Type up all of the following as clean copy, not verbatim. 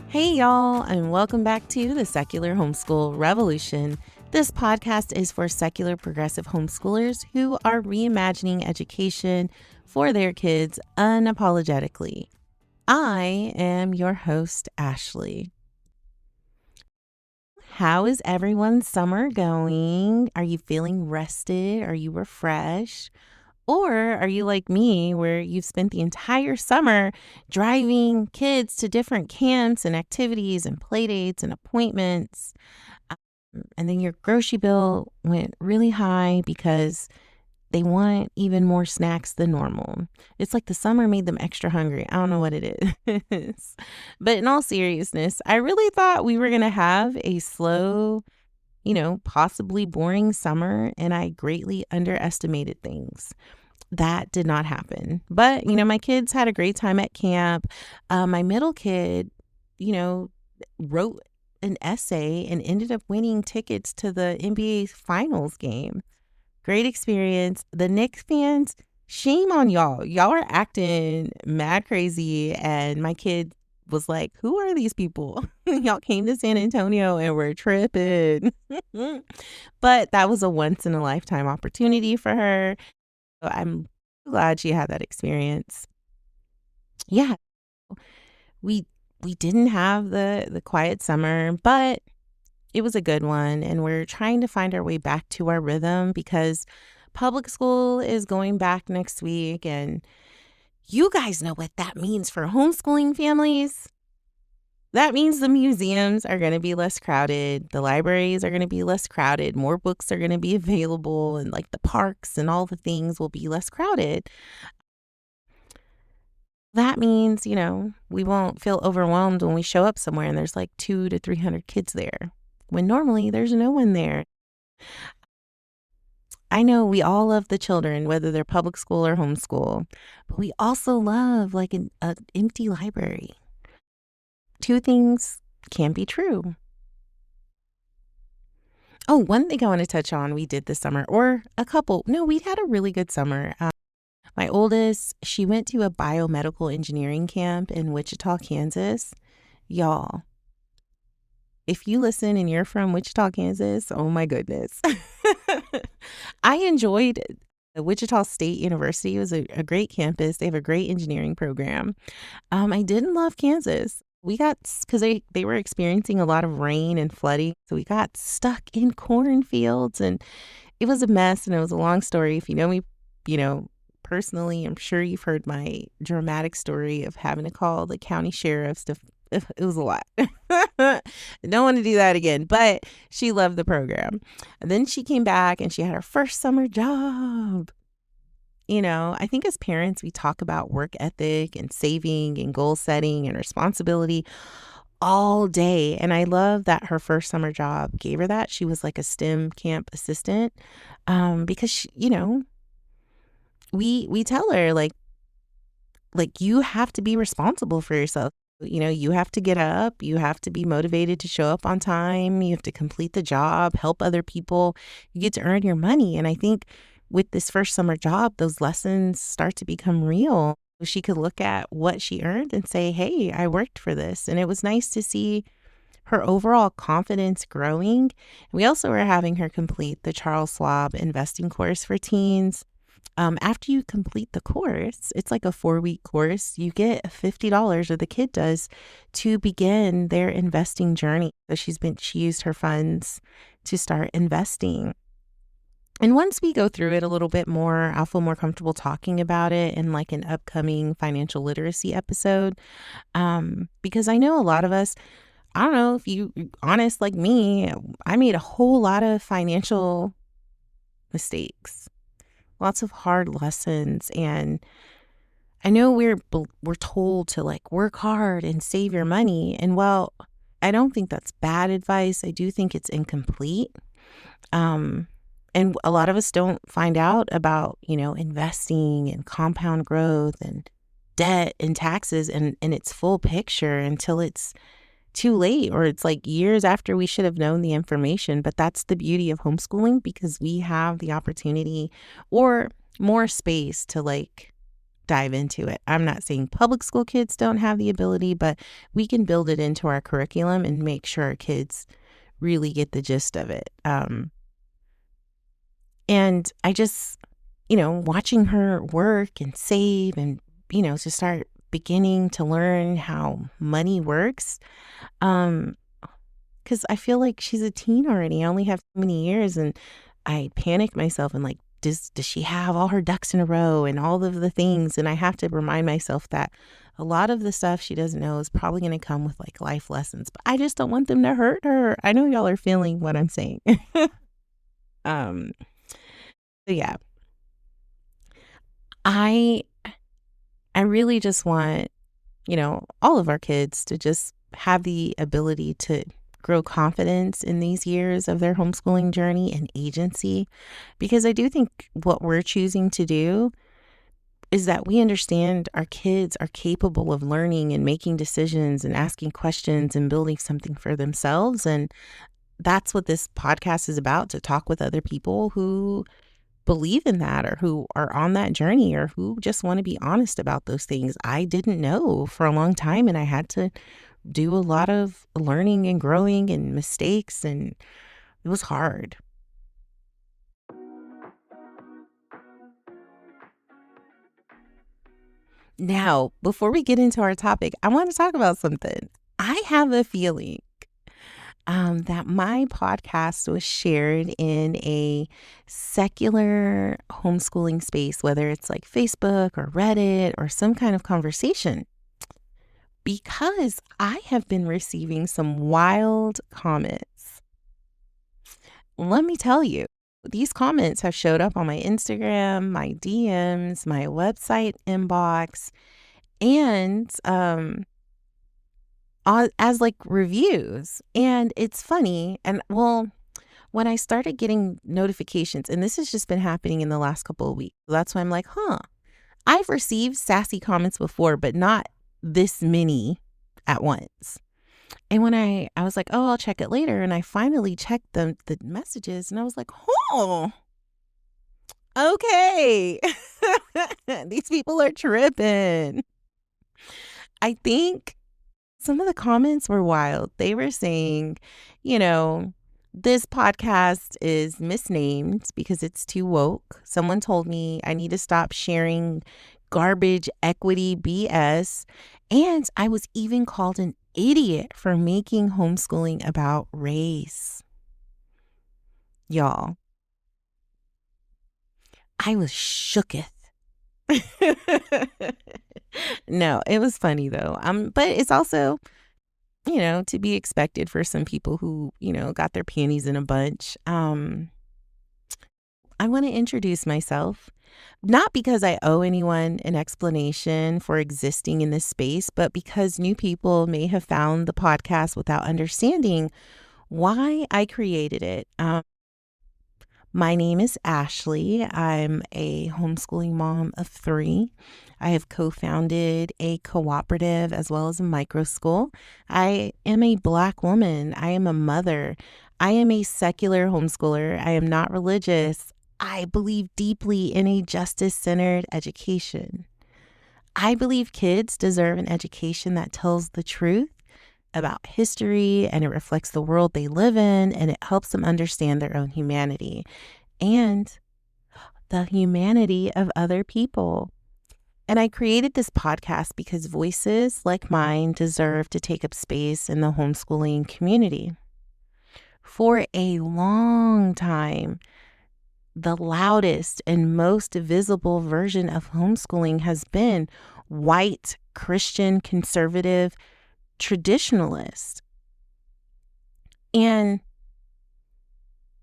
Hey, y'all, and welcome back to the Secular Homeschool Revolution. This podcast is for secular progressive homeschoolers who are reimagining education for their kids unapologetically. I am your host, Ashley. How is everyone's summer going? Are you feeling rested? Are you refreshed? Or are you like me, where you've spent the entire summer driving kids to different camps and activities and play dates and appointments? And then your grocery bill went really high because they want even more snacks than normal. It's like the summer made them extra hungry. I don't know what it is. But in all seriousness, I really thought we were going to have a slow, possibly boring summer, and I greatly underestimated things. That did not happen. But, my kids had a great time at camp. My middle kid, wrote an essay and ended up winning tickets to the NBA Finals game. Great experience. The Knicks fans, shame on y'all. Y'all are acting mad crazy. And my kid was like, who are these people? Y'all came to San Antonio and we're tripping. But that was a once in a lifetime opportunity for her. So I'm glad she had that experience. Yeah, we didn't have the quiet summer, but it was a good one. And we're trying to find our way back to our rhythm because public school is going back next week. And you guys know what that means for homeschooling families. That means the museums are going to be less crowded. The libraries are going to be less crowded. More books are going to be available. And like the parks and all the things will be less crowded. That means, we won't feel overwhelmed when we show up somewhere and there's like 200 to 300 kids there, when normally there's no one there. I know we all love the children, whether they're public school or homeschool, but we also love like an empty library. Two things can be true. Oh, one thing I want to touch on we did this summer, or a couple. No, we had a really good summer. My oldest, she went to a biomedical engineering camp in Wichita, Kansas. Y'all, if you listen and you're from Wichita, Kansas, oh my goodness. I enjoyed it. The Wichita State University was a great campus. They have a great engineering program. I didn't love Kansas. Because they were experiencing a lot of rain and flooding. So we got stuck in cornfields and it was a mess and it was a long story. If you know me, personally, I'm sure you've heard my dramatic story of having to call the county sheriffs to. It was a lot. Don't want to do that again, but she loved the program. And then she came back and she had her first summer job. I think as parents, we talk about work ethic and saving and goal setting and responsibility all day. And I love that her first summer job gave her that. She was like a STEM camp assistant because, we tell her like you have to be responsible for yourself. You have to get up, you have to be motivated to show up on time, you have to complete the job, help other people, you get to earn your money. And I think with this first summer job, those lessons start to become real. She could look at what she earned and say, hey, I worked for this. And it was nice to see her overall confidence growing. We also were having her complete the Charles Schwab investing course for teens. After you complete the course, it's like a 4-week course, you get $50, or the kid does, to begin their investing journey. So she used her funds to start investing. And once we go through it a little bit more, I'll feel more comfortable talking about it in like an upcoming financial literacy episode. Because I know a lot of us, I don't know if you honest like me, I made a whole lot of financial mistakes. Lots of hard lessons. And I know we're told to like work hard and save your money. And well, I don't think that's bad advice. I do think it's incomplete. And a lot of us don't find out about, investing and compound growth and debt and taxes and its full picture until it's too late, or it's like years after we should have known the information. But that's the beauty of homeschooling, because we have the opportunity or more space to like dive into it. I'm not saying public school kids don't have the ability, but we can build it into our curriculum and make sure our kids really get the gist of it. And I just, watching her work and save and, to start beginning to learn how money works. Because I feel like she's a teen already. I only have so many years, and I panic myself and like, does she have all her ducks in a row and all of the things? And I have to remind myself that a lot of the stuff she doesn't know is probably going to come with like life lessons, but I just don't want them to hurt her. I know y'all are feeling what I'm saying. um, so yeah, I really just want, all of our kids to just have the ability to grow confidence in these years of their homeschooling journey and agency, because I do think what we're choosing to do is that we understand our kids are capable of learning and making decisions and asking questions and building something for themselves. And that's what this podcast is about, to talk with other people who believe in that or who are on that journey or who just want to be honest about those things. I didn't know for a long time, and I had to do a lot of learning and growing and mistakes, and it was hard. Now, before we get into our topic, I want to talk about something. I have a feeling that my podcast was shared in a secular homeschooling space, whether it's like Facebook or Reddit or some kind of conversation, because I have been receiving some wild comments. Let me tell you, these comments have showed up on my Instagram, my DMs, my website inbox, and as like reviews. And it's funny. And well, when I started getting notifications, and this has just been happening in the last couple of weeks, that's why I'm like, I've received sassy comments before, but not this many at once. And when I was like, oh, I'll check it later. And I finally checked the messages, and I was like, oh, okay. These people are tripping. I think some of the comments were wild. They were saying, this podcast is misnamed because it's too woke. Someone told me I need to stop sharing garbage equity BS. And I was even called an idiot for making homeschooling about race. Y'all, I was shooketh. No, it was funny though. But it's also, to be expected for some people who, got their panties in a bunch. I want to introduce myself, not because I owe anyone an explanation for existing in this space, but because new people may have found the podcast without understanding why I created it. My name is Ashley. I'm a homeschooling mom of 3. I have co-founded a cooperative as well as a micro school. I am a Black woman. I am a mother. I am a secular homeschooler. I am not religious. I believe deeply in a justice-centered education. I believe kids deserve an education that tells the truth about history, and it reflects the world they live in, and it helps them understand their own humanity and the humanity of other people. And I created this podcast because voices like mine deserve to take up space in the homeschooling community. For a long time, the loudest and most visible version of homeschooling has been white, Christian, conservative, traditionalist. And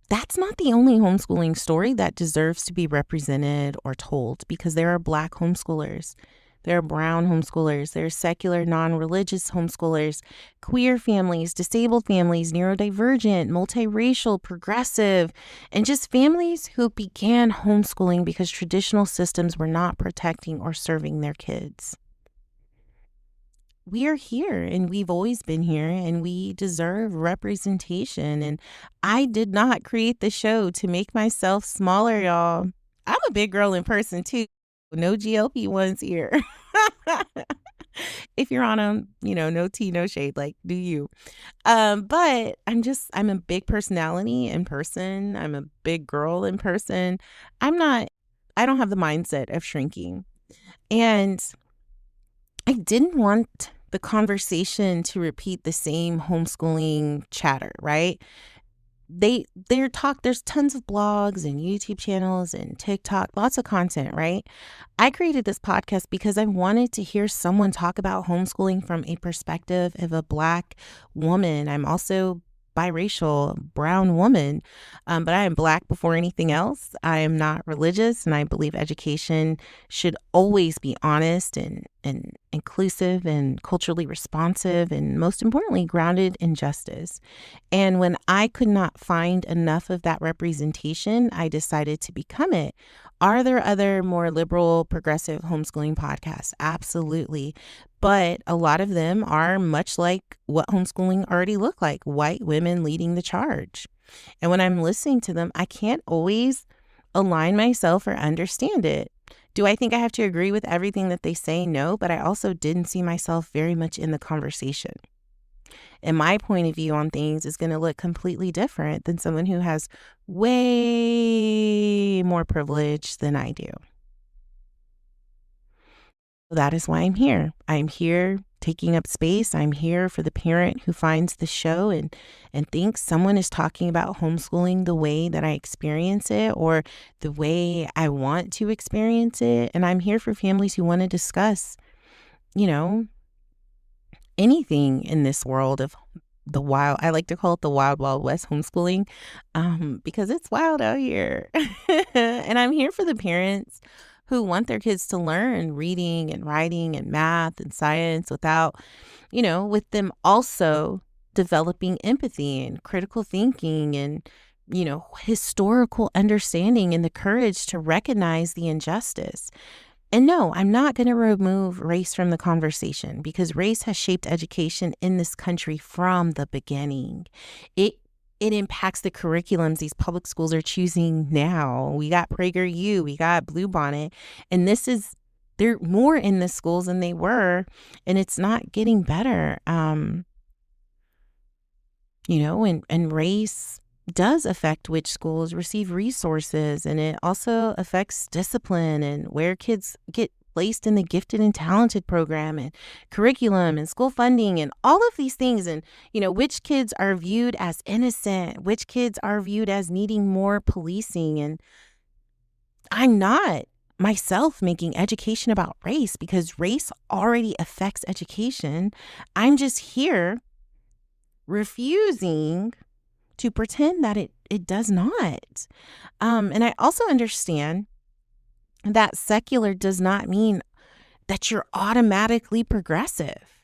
that's not the only homeschooling story that deserves to be represented or told, because there are Black homeschoolers, there are brown homeschoolers, there are secular, non-religious homeschoolers, queer families, disabled families, neurodivergent, multiracial, progressive, and just families who began homeschooling because traditional systems were not protecting or serving their kids. We are here, and we've always been here, and we deserve representation. And I did not create the show to make myself smaller, y'all. I'm a big girl in person too. No GLP-1s here. If you're on them, no tea, no shade, like do you. But I'm a big personality in person. I'm a big girl in person. I don't have the mindset of shrinking. And I didn't want the conversation to repeat the same homeschooling chatter, right? There's tons of blogs and YouTube channels and TikTok, lots of content, right? I created this podcast because I wanted to hear someone talk about homeschooling from a perspective of a Black woman. I'm also biracial, brown woman, but I am Black before anything else. I am not religious, and I believe education should always be honest and inclusive and culturally responsive, and most importantly, grounded in justice. And when I could not find enough of that representation, I decided to become it. Are there other more liberal, progressive homeschooling podcasts? Absolutely. But a lot of them are much like what homeschooling already looked like, white women leading the charge. And when I'm listening to them, I can't always align myself or understand it. Do I think I have to agree with everything that they say? No, but I also didn't see myself very much in the conversation. And my point of view on things is going to look completely different than someone who has way more privilege than I do. That is why I'm here. I'm here taking up space. I'm here for the parent who finds the show and thinks someone is talking about homeschooling the way that I experience it or the way I want to experience it. And I'm here for families who want to discuss, anything in this world of I like to call it the wild, wild west homeschooling, because it's wild out here. And I'm here for the parents who want their kids to learn reading and writing and math and science without, with them also developing empathy and critical thinking and, historical understanding and the courage to recognize the injustice. And no, I'm not going to remove race from the conversation because race has shaped education in this country from the beginning. It impacts the curriculums these public schools are choosing now. We got PragerU, we got Bluebonnet, and they're more in the schools than they were, and it's not getting better. And race does affect which schools receive resources, and it also affects discipline and where kids get placed in the gifted and talented program and curriculum and school funding and all of these things. And, which kids are viewed as innocent, which kids are viewed as needing more policing. And I'm not myself making education about race because race already affects education. I'm just here refusing to pretend that it does not. And I also understand that secular does not mean that you're automatically progressive.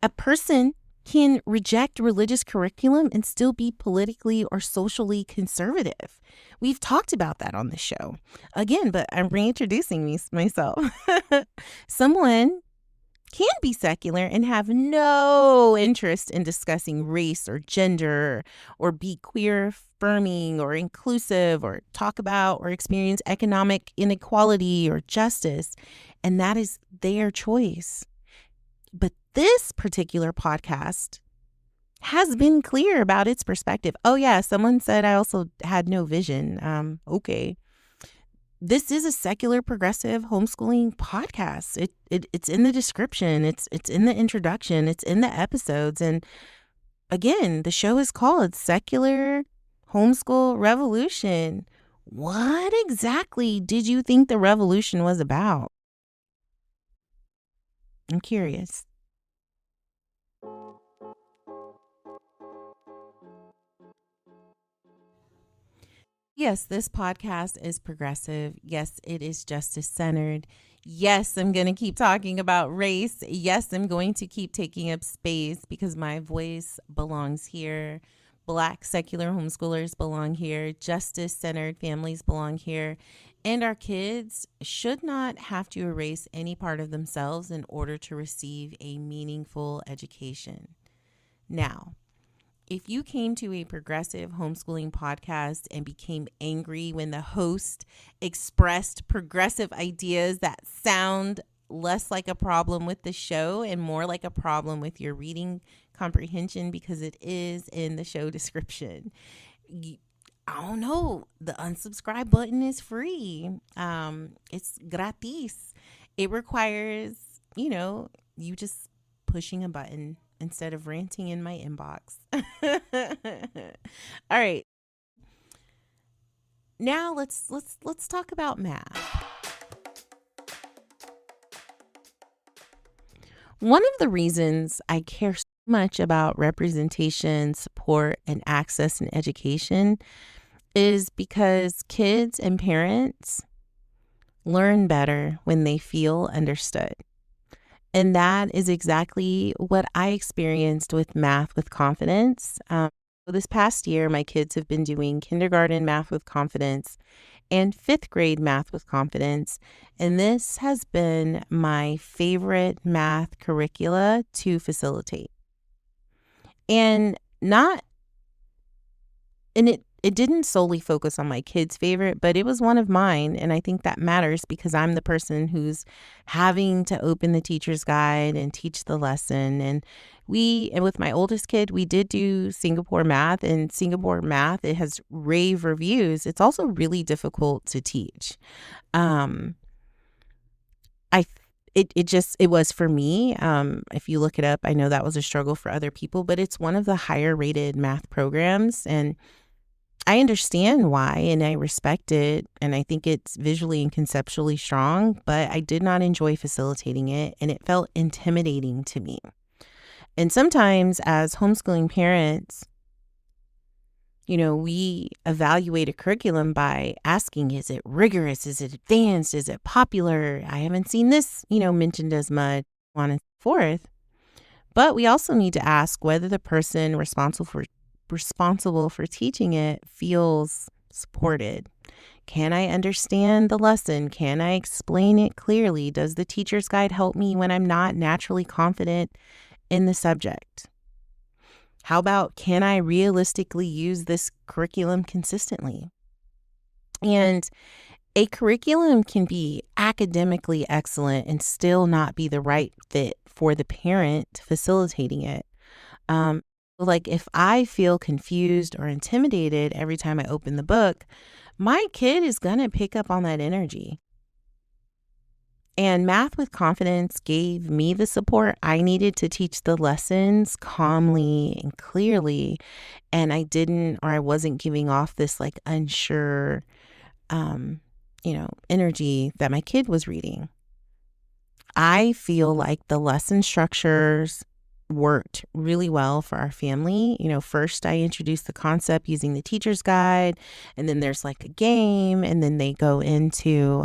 A person can reject religious curriculum and still be politically or socially conservative. We've talked about that on the show. Again, but I'm reintroducing myself. Someone can be secular and have no interest in discussing race or gender or be queer affirming or inclusive or talk about or experience economic inequality or justice. And that is their choice. But this particular podcast has been clear about its perspective. Oh, yeah, someone said I also had no vision. Okay. This is a secular progressive homeschooling podcast. It's in the description. It's in the introduction. It's in the episodes. And again, the show is called Secular Homeschool Revolution. What exactly did you think the revolution was about? I'm curious. Yes, this podcast is progressive. Yes, it is justice centered. Yes, I'm going to keep talking about race. Yes, I'm going to keep taking up space because my voice belongs here. Black secular homeschoolers belong here. Justice centered families belong here. And our kids should not have to erase any part of themselves in order to receive a meaningful education. Now, If you came to a progressive homeschooling podcast and became angry when the host expressed progressive ideas that sound less like a problem with the show and more like a problem with your reading comprehension because it is in the show description, I don't know. The unsubscribe button is free. It's gratis. It requires, you just pushing a button instead of ranting in my inbox. All right. Now let's talk about math. One of the reasons I care so much about representation, support, and access in education is because kids and parents learn better when they feel understood. And that is exactly what I experienced with Math with Confidence. This past year, my kids have been doing kindergarten Math with Confidence and fifth grade Math with Confidence. And this has been my favorite math curricula to facilitate. And it didn't solely focus on my kids' favorite, but it was one of mine. And I think that matters because I'm the person who's having to open the teacher's guide and teach the lesson. And with my oldest kid, we did do Singapore math, and Singapore math, it has rave reviews. It's also really difficult to teach. It was for me. If you look it up, I know that was a struggle for other people, but it's one of the higher rated math programs. And I understand why, and I respect it, and I think it's visually and conceptually strong, but I did not enjoy facilitating it, and it felt intimidating to me. And sometimes as homeschooling parents, we evaluate a curriculum by asking, is it rigorous? Is it advanced? Is it popular? I haven't seen this, mentioned as much, on and so forth. But we also need to ask whether the person responsible for teaching it feels supported. Can I understand the lesson? Can I explain it clearly? Does the teacher's guide help me when I'm not naturally confident in the subject? How about, can I realistically use this curriculum consistently? And a curriculum can be academically excellent and still not be the right fit for the parent facilitating it. Like if I feel confused or intimidated every time I open the book, my kid is going to pick up on that energy. And Math with Confidence gave me the support I needed to teach the lessons calmly and clearly. And I wasn't giving off this like unsure, energy that my kid was reading. I feel like the lesson structures worked really well for our family. First I introduced the concept using the teacher's guide, and then there's like a game, and then they go into,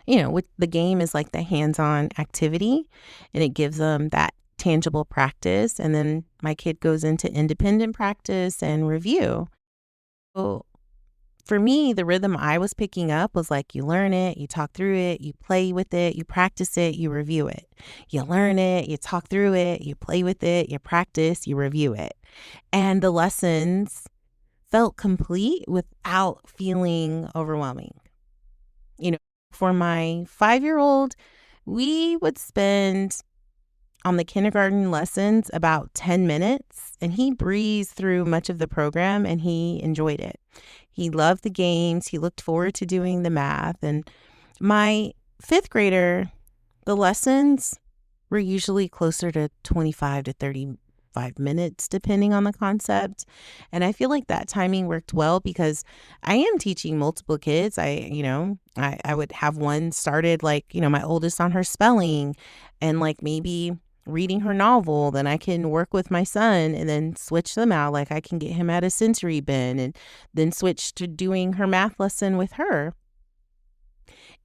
with the game is like the hands-on activity, and it gives them that tangible practice. And then my kid goes into independent practice and review. So for me, the rhythm I was picking up was like, you learn it, you talk through it, you play with it, you practice it, you review it. You learn it, you talk through it, you play with it, you practice, you review it. And the lessons felt complete without feeling overwhelming. For my 5-year-old, we would spend on the kindergarten lessons about 10 minutes, and he breezed through much of the program and he enjoyed it. He loved the games. He looked forward to doing the math. And my fifth grader, the lessons were usually closer to 25 to 35 minutes, depending on the concept. And I feel like that timing worked well because I am teaching multiple kids. I would have one started like, my oldest on her spelling and like maybe reading her novel. Then I can work with my son and then switch them out. Like I can get him at a sensory bin and then switch to doing her math lesson with her.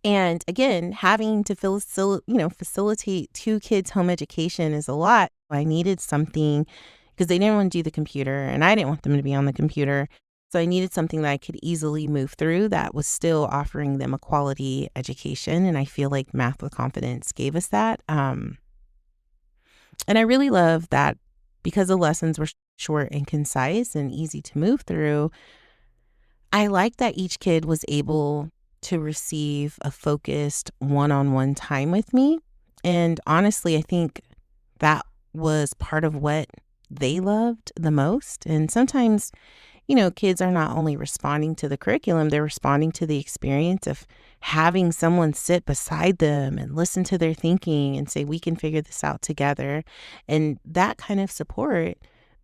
And again, having to facilitate 2 kids' home education is a lot. I needed something because they didn't want to do the computer and I didn't want them to be on the computer. So I needed something that I could easily move through that was still offering them a quality education. And I feel like Math with Confidence gave us that. And I really love that because the lessons were short and concise and easy to move through, I like that each kid was able to receive a focused one-on-one time with me. And honestly, I think that was part of what they loved the most. And sometimes, kids are not only responding to the curriculum, they're responding to the experience of having someone sit beside them and listen to their thinking and say, we can figure this out together. And that kind of support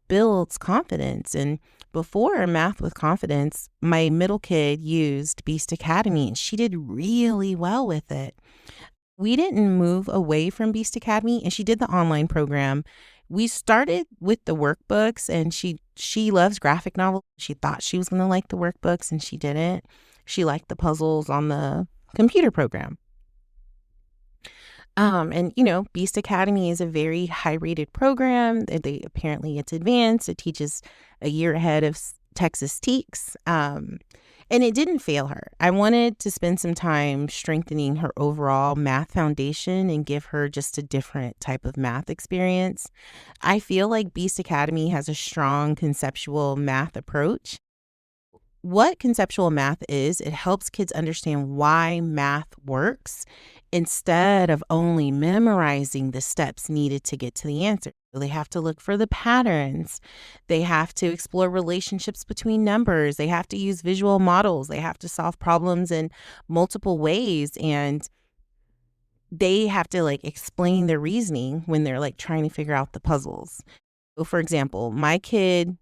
builds confidence. And before Math with Confidence, my middle kid used Beast Academy and she did really well with it. We didn't move away from Beast Academy and she did the online program. We started with the workbooks and she loves graphic novels. She thought she was going to like the workbooks and she didn't. She liked the puzzles on the computer program. And Beast Academy is a very high-rated program. Apparently it's advanced. It teaches a year ahead of Texas TEKS. And it didn't fail her. I wanted to spend some time strengthening her overall math foundation and give her just a different type of math experience. I feel like Beast Academy has a strong conceptual math approach. What conceptual math is, it helps kids understand why math works instead of only memorizing the steps needed to get to the answer. They have to look for the patterns. They have to explore relationships between numbers. They have to use visual models. They have to solve problems in multiple ways. And they have to explain their reasoning when they're trying to figure out the puzzles. So for example, my kid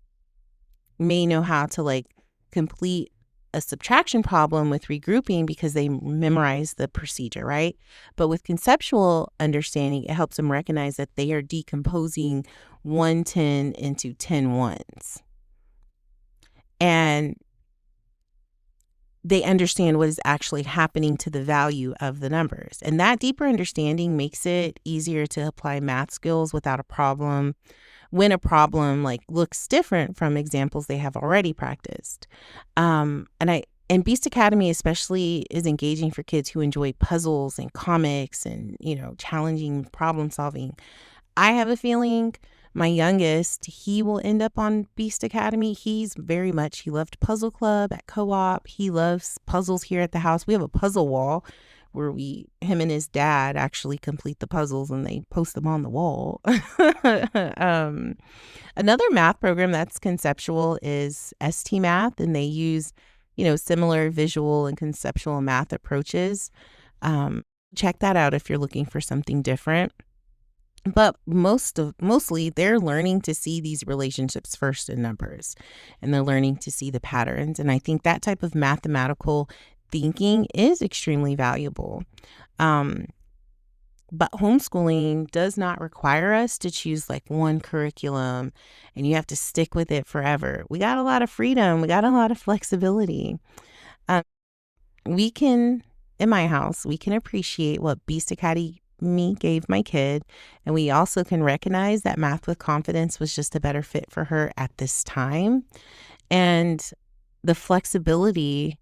may know how to complete a subtraction problem with regrouping because they memorize the procedure, right? But with conceptual understanding, it helps them recognize that they are decomposing 110 into 10 ones. And they understand what is actually happening to the value of the numbers. And that deeper understanding makes it easier to apply math skills without a problem when a problem looks different from examples they have already practiced. And Beast Academy especially is engaging for kids who enjoy puzzles and comics and, challenging problem solving. I have a feeling my youngest, he will end up on Beast Academy. He loved Puzzle Club at co-op. He loves puzzles here at the house. We have a puzzle wall where him and his dad actually complete the puzzles and they post them on the wall. Another math program that's conceptual is ST Math, and they use, similar visual and conceptual math approaches. Check that out if you're looking for something different. But mostly they're learning to see these relationships first in numbers, and they're learning to see the patterns. And I think that type of mathematical thinking is extremely valuable. But homeschooling does not require us to choose one curriculum and you have to stick with it forever. We got a lot of freedom. We got a lot of flexibility. In my house, we can appreciate what Beast Academy gave my kid. And we also can recognize that Math with Confidence was just a better fit for her at this time. And the flexibility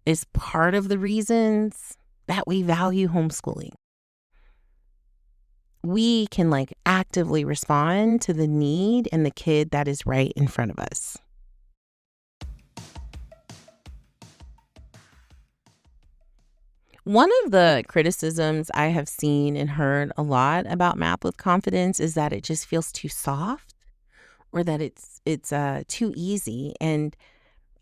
is part of the reasons that we value homeschooling. We can actively respond to the need and the kid that is right in front of us. One of the criticisms I have seen and heard a lot about Math with Confidence is that it just feels too soft or that it's too easy. And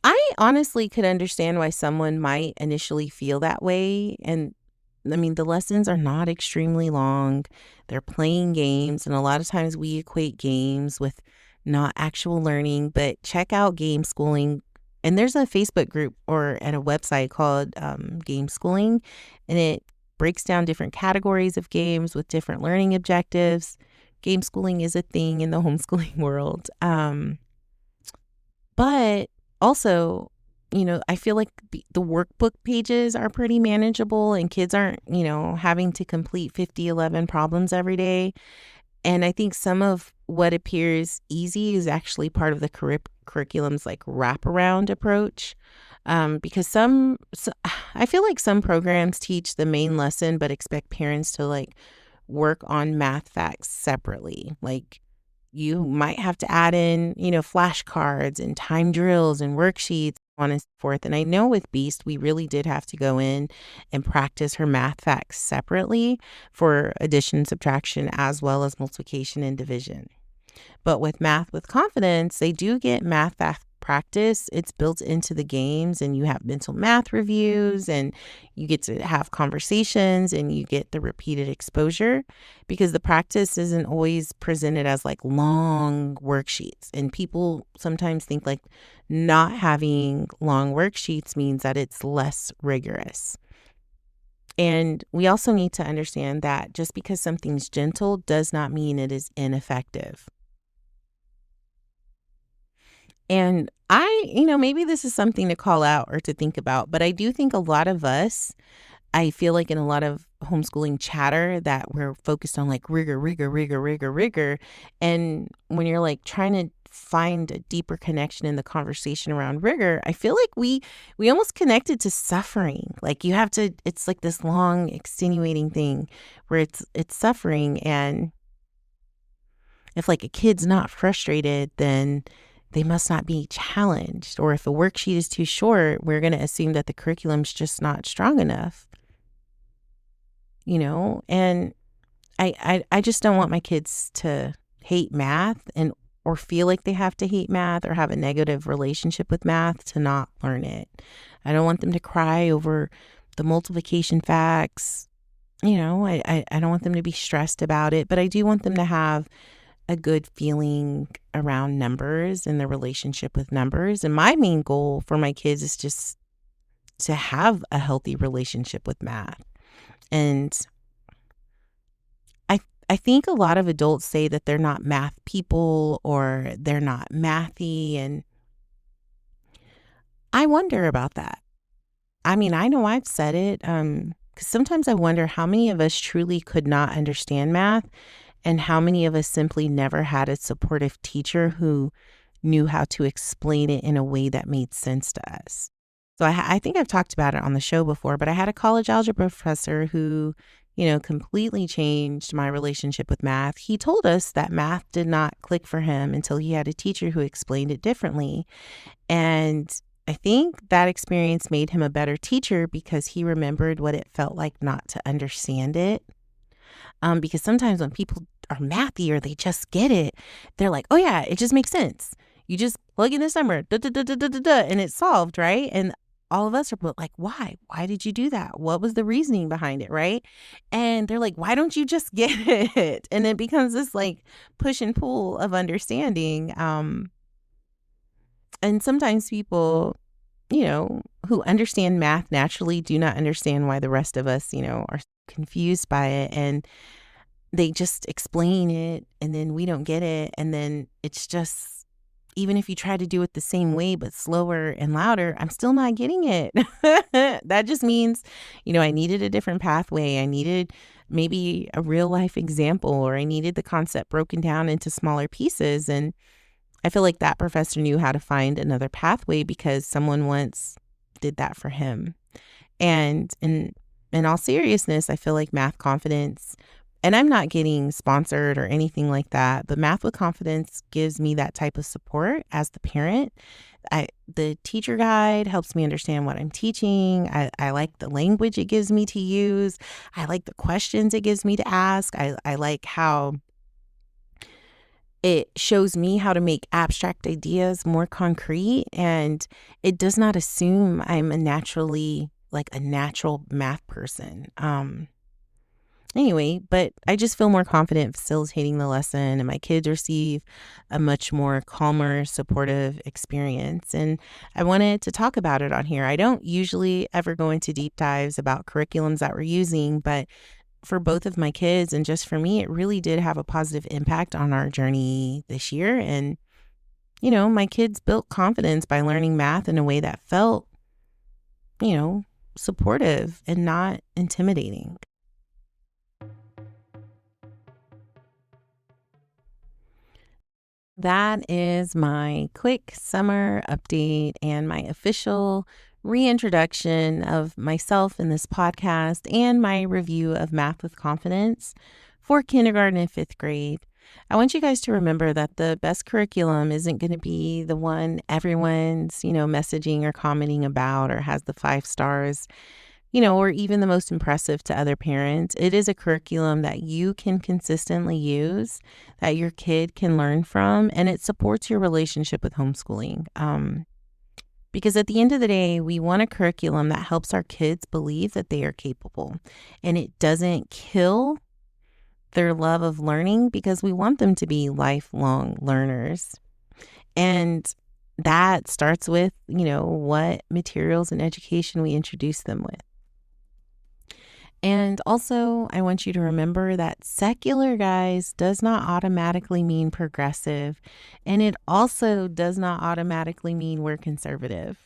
I honestly could understand why someone might initially feel that way. And the lessons are not extremely long. They're playing games. And a lot of times we equate games with not actual learning, but check out Game Schooling. And there's a Facebook group and a website called Game Schooling. And it breaks down different categories of games with different learning objectives. Game schooling is a thing in the homeschooling world. But also, I feel like the workbook pages are pretty manageable and kids aren't, having to complete 11 problems every day. And I think some of what appears easy is actually part of the curriculum's wraparound approach. Because I feel like some programs teach the main lesson but expect parents to work on math facts separately. You might have to add in, flashcards and time drills and worksheets, on and so forth. And I know with Beast, we really did have to go in and practice her math facts separately for addition, subtraction, as well as multiplication and division. But with Math with Confidence, they do get math practice. It's built into the games, and you have mental math reviews, and you get to have conversations, and you get the repeated exposure, because the practice isn't always presented as like long worksheets. And people sometimes think like not having long worksheets means that it's less rigorous. And we also need to understand that just because something's gentle does not mean it is ineffective. And maybe this is something to call out or to think about, but I do think a lot of us, I feel like in a lot of homeschooling chatter that we're focused on like rigor, rigor, rigor, rigor, rigor. And when you're like trying to find a deeper connection in the conversation around rigor, I feel like we almost connected to suffering. Like it's like this long extenuating thing where it's suffering. And if like a kid's not frustrated, then they must not be challenged. Or if a worksheet is too short, we're going to assume that the curriculum's just not strong enough, And I just don't want my kids to hate math or feel like they have to hate math or have a negative relationship with math to not learn it. I don't want them to cry over the multiplication facts. I don't want them to be stressed about it, but I do want them to have a good feeling around numbers and their relationship with numbers. And my main goal for my kids is just to have a healthy relationship with math. And I think a lot of adults say that they're not math people or they're not mathy. And I wonder about that. I mean, I know I've said it, because sometimes I wonder how many of us truly could not understand math and how many of us simply never had a supportive teacher who knew how to explain it in a way that made sense to us. So I think I've talked about it on the show before, but I had a college algebra professor who, completely changed my relationship with math. He told us that math did not click for him until he had a teacher who explained it differently. And I think that experience made him a better teacher because he remembered what it felt like not to understand it. Because sometimes when people are mathy or they just get it, they're like, oh yeah, it just makes sense. You just plug in this number, da, da, da, da, da, da, da, and it's solved, right? And all of us are like, why? Why did you do that? What was the reasoning behind it, right? And they're like, why don't you just get it? And it becomes this like push and pull of understanding. And sometimes people, who understand math naturally do not understand why the rest of us, are confused by it. And they just explain it and then we don't get it. And then it's just, even if you try to do it the same way, but slower and louder, I'm still not getting it. That just means, I needed a different pathway. I needed maybe a real life example, or I needed the concept broken down into smaller pieces. And I feel like that professor knew how to find another pathway because someone once did that for him. And in all seriousness, I feel like Math Confidence, and I'm not getting sponsored or anything like that, but Math with Confidence gives me that type of support as the parent. The teacher guide helps me understand what I'm teaching. I like the language it gives me to use. I like the questions it gives me to ask. I like how it shows me how to make abstract ideas more concrete, and it does not assume I'm a natural math person. Anyway, but I just feel more confident facilitating the lesson, and my kids receive a much more calmer, supportive experience. And I wanted to talk about it on here. I don't usually ever go into deep dives about curriculums that we're using, but for both of my kids and just for me, it really did have a positive impact on our journey this year. And, my kids built confidence by learning math in a way that felt, supportive and not intimidating. That is my quick summer update and my official reintroduction of myself in this podcast and my review of Math with Confidence for kindergarten and fifth grade. I want you guys to remember that the best curriculum isn't going to be the one everyone's, messaging or commenting about or has the 5 stars, or even the most impressive to other parents. It is a curriculum that you can consistently use, that your kid can learn from, and it supports your relationship with homeschooling. Because at the end of the day, we want a curriculum that helps our kids believe that they are capable, and it doesn't kill their love of learning, because we want them to be lifelong learners. And that starts with, what materials and education we introduce them with. And also, I want you to remember that secular, guys, does not automatically mean progressive. And it also does not automatically mean we're conservative.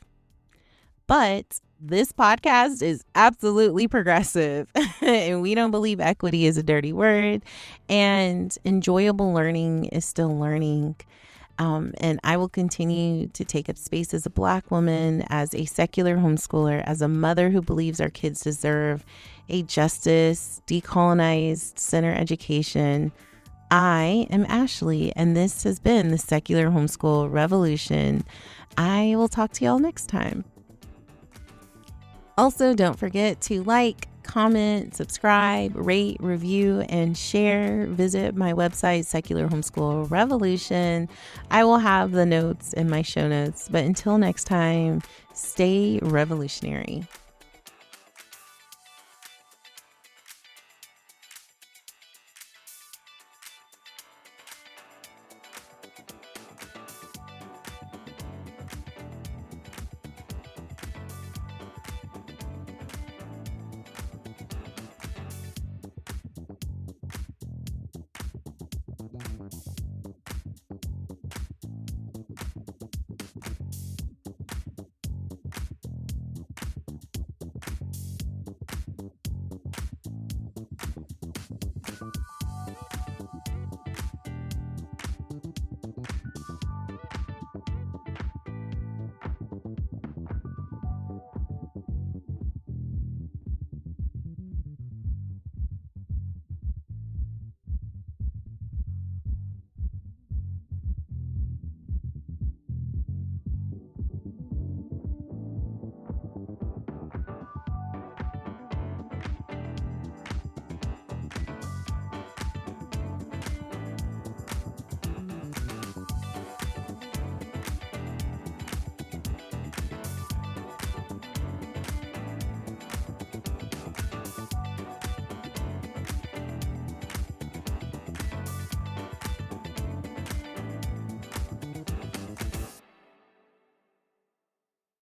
But this podcast is absolutely progressive. And we don't believe equity is a dirty word. And enjoyable learning is still learning. And I will continue to take up space as a Black woman, as a secular homeschooler, as a mother who believes our kids deserve a justice, decolonized center education. I am Ashley, and this has been the Secular Homeschool Revolution. I will talk to y'all next time. Also, don't forget to like, comment, subscribe, rate, review, and share. Visit my website, Secular Homeschool Revolution. I will have the notes in my show notes. But until next time, stay revolutionary.